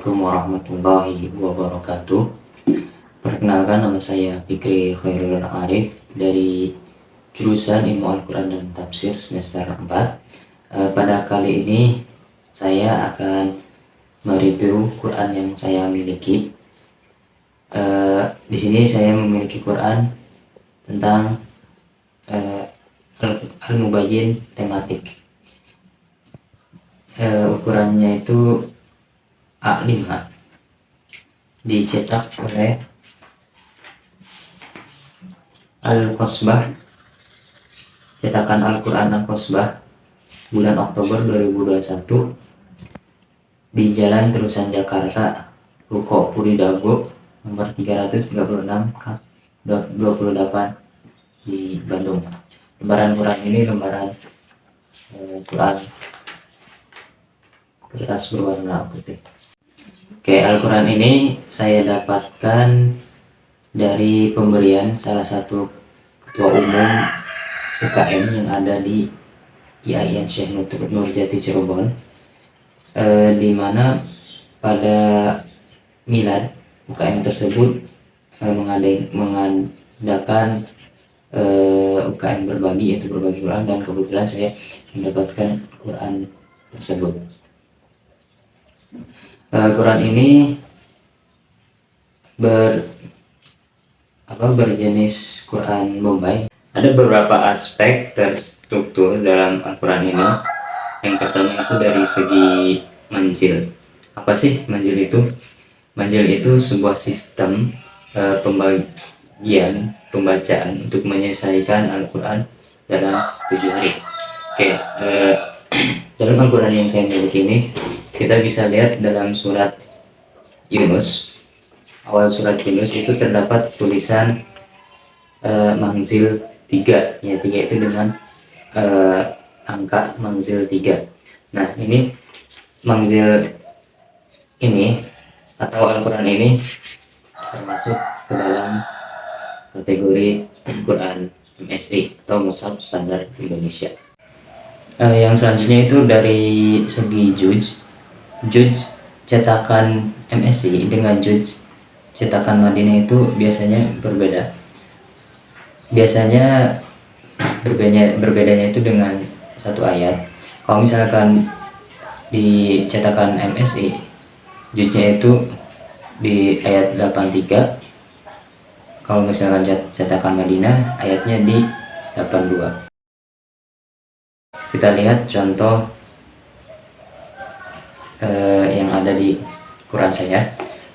Assalamualaikum warahmatullahi wabarakatuh. Perkenalkan, nama saya Fikri Khairul Arif dari jurusan Ilmu Al-Quran dan Tafsir semester 4. Pada kali ini saya akan mereview Quran yang saya miliki. Di sini saya memiliki Quran tentang Al-Mubayyin tematik. Ukurannya itu A5, dicetak oleh Al-Qasbah, cetakan Al-Quran Al-Qasbah, bulan Oktober 2021, di Jalan Terusan Jakarta, Ruko Puri Dago, nomor 336/28 di Bandung. Lembaran Quran ini lembaran Quran kertas berwarna putih. Oke, Al-Quran ini saya dapatkan dari pemberian salah satu ketua umum UKM yang ada di IAIN Syekh Nurjati Cirebon, di mana pada milad UKM tersebut mengadakan UKM berbagi, yaitu berbagi Quran, dan kebetulan saya mendapatkan Quran tersebut. Quran ini berjenis Quran Bombay. Ada beberapa aspek terstruktur dalam Al-Quran ini. Yang pertama itu dari segi manzil. Apa sih manzil itu? Manzil itu sebuah sistem pembagian pembacaan untuk menyelesaikan Al-Quran dalam 7 hari. Oke, dalam Al-Quran yang saya miliki ini, kita bisa lihat dalam surat Yunus, awal surat Yunus itu terdapat tulisan manzil 3, ya 3 itu dengan angka manzil 3. Nah, ini manzil ini atau Al-Quran ini termasuk ke dalam kategori Quran MSI atau Mushaf Standar Indonesia. Yang selanjutnya itu dari segi juz cetakan MSI dengan juz cetakan Madinah itu biasanya berbeda. Biasanya berbedanya itu dengan satu ayat. Kalau misalkan di cetakan MSI, juznya itu di ayat 83. Kalau misalkan cetakan Madinah, ayatnya di 82. Kita lihat contoh yang ada di Quran saya.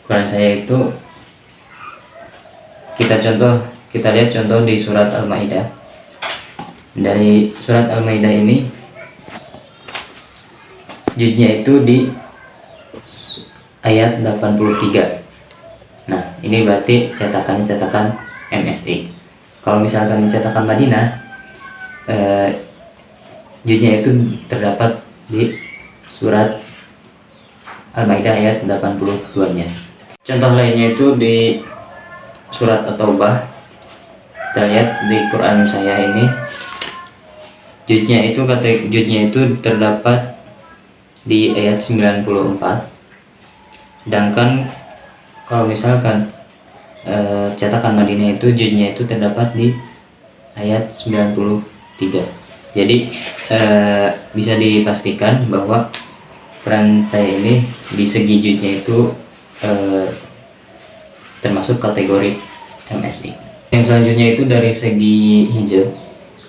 Quran saya itu kita lihat contoh di surat Al-Maidah. Dari surat Al-Maidah ini juznya itu di ayat 83. Nah, ini berarti cetakan MSI. Kalau misalkan cetakan Madinah, juznya itu terdapat di surat Al-Maidah ayat 82-nya. Contoh lainnya itu di surat At-Taubah. Kita lihat di Quran saya ini, juznya itu terdapat di ayat 94. Sedangkan kalau misalkan cetakan Madinah itu juznya itu terdapat di ayat 93. Jadi bisa dipastikan bahwa Quran saya ini di segi juznya itu termasuk kategori MSI. Yang selanjutnya itu dari segi hijab.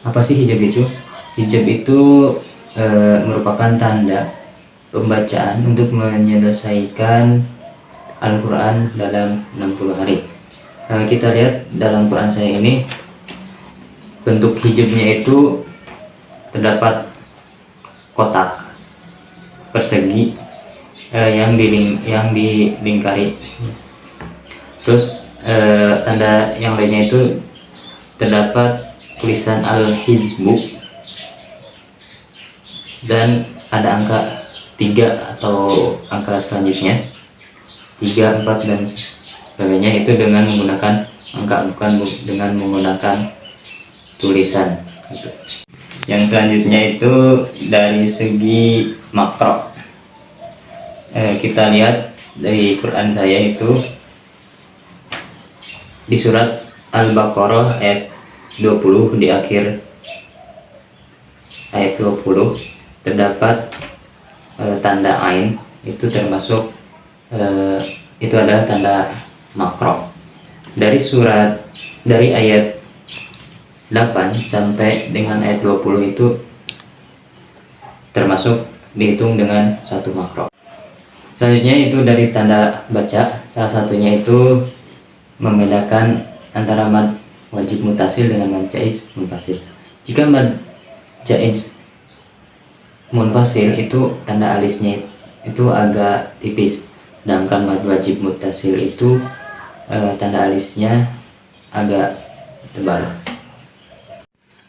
Apa sih hijab itu? Hijab itu merupakan tanda pembacaan untuk menyelesaikan Al-Quran dalam 60 hari. Kita lihat dalam Quran saya ini, bentuk hijabnya itu terdapat kotak persegi yang dilingkari. Terus tanda yang lainnya itu terdapat tulisan Al-Hizbu, dan ada angka 3 atau angka selanjutnya 3, 4 dan sebagainya, itu dengan menggunakan angka, bukan dengan menggunakan tulisan gitu. Yang selanjutnya itu dari segi makro. Kita lihat dari Quran saya itu di surat Al-Baqarah ayat 20, di akhir ayat 20 terdapat tanda ain, itu termasuk itu adalah tanda makro. Dari ayat 8 sampai dengan ayat 20 itu termasuk dihitung dengan satu makro. Selanjutnya itu dari tanda baca, salah satunya itu membedakan antara mad wajib mutasil dengan mad jaiz munfasil. Jika mad jaiz munfasil itu tanda alisnya itu agak tipis, sedangkan mad wajib mutasil itu tanda alisnya agak tebal.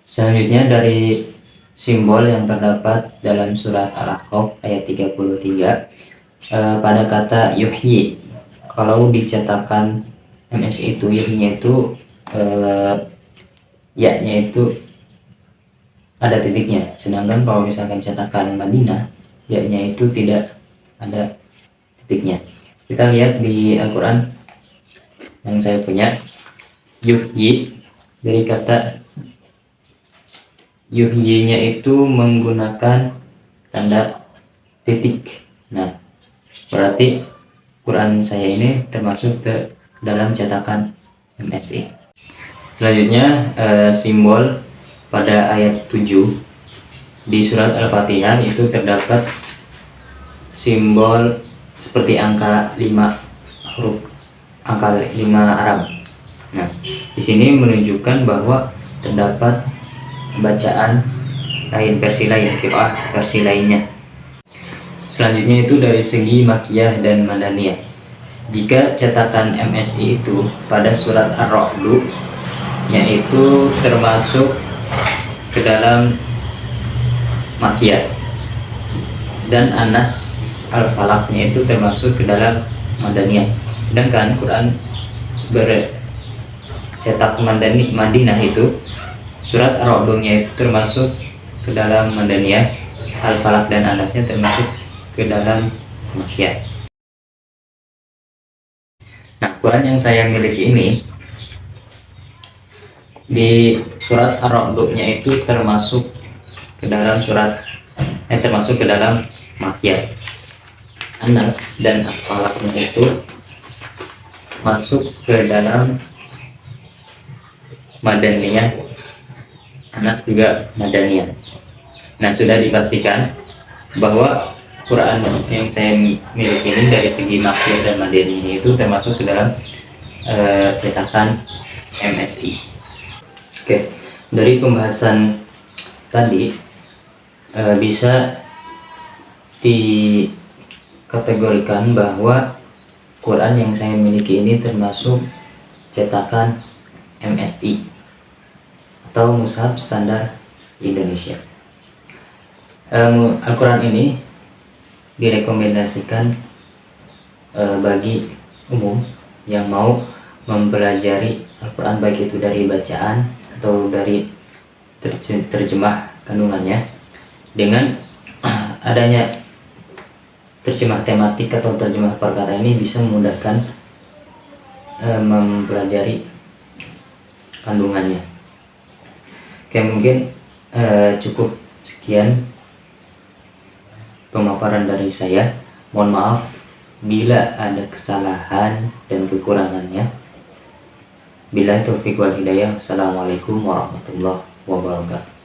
Selanjutnya dari simbol yang terdapat dalam surat Al-Ahqaf ayat 33 pada kata yuhyi, kalau dicetakkan MS itu yuhyinya itu ya-nya itu ada titiknya, sedangkan kalau misalkan cetakan Madinah ya-nya itu tidak ada titiknya. Kita lihat di Al-Quran yang saya punya, yuhyi, dari kata yuhyinya itu menggunakan tanda titik. Nah, berarti Quran saya ini termasuk ke dalam cetakan MSI. Selanjutnya simbol pada ayat 7 di surat Al-Fatihah itu terdapat simbol seperti angka 5 huruf, angka 5 Arab. Nah, di sini menunjukkan bahwa terdapat bacaan lain, versi lain, qiraah versi lainnya. Selanjutnya itu dari segi makiyah dan madaniyah. Jika cetakan MSI itu pada surat Ar-Ra'd yaitu termasuk ke dalam makiyah, dan Anas Al-Falaqnya itu termasuk ke dalam madaniyah. Sedangkan Quran bercetak Madinah itu surat Ar-Ra'd-nya itu termasuk ke dalam madaniyah, Al-Falaq dan Anasnya termasuk ke dalam makiyah. Nah, Quran yang saya miliki ini di surat Ar-Ra'd-nya itu termasuk ke dalam termasuk ke dalam makiyah. Anas dan Al-Falaqnya itu masuk ke dalam madaniyah, Anas juga madaniyah. Nah, sudah dipastikan bahwa Quran yang saya miliki ini dari segi makiyah dan madaniyah itu termasuk ke dalam cetakan MSI. Oke, dari pembahasan tadi bisa dikategorikan bahwa Quran yang saya miliki ini termasuk cetakan MSI atau Mushaf Standar Indonesia. Al-Quran ini direkomendasikan bagi umum yang mau mempelajari Al-Quran, baik itu dari bacaan atau dari terjemah kandungannya. Dengan adanya terjemah tematik atau terjemah perkata ini bisa memudahkan mempelajari kandungannya. Oke, mungkin cukup sekian pemaparan dari saya. Mohon maaf bila ada kesalahan dan kekurangannya. Billahi taufiq wal hidayah. Assalamualaikum warahmatullahi wabarakatuh.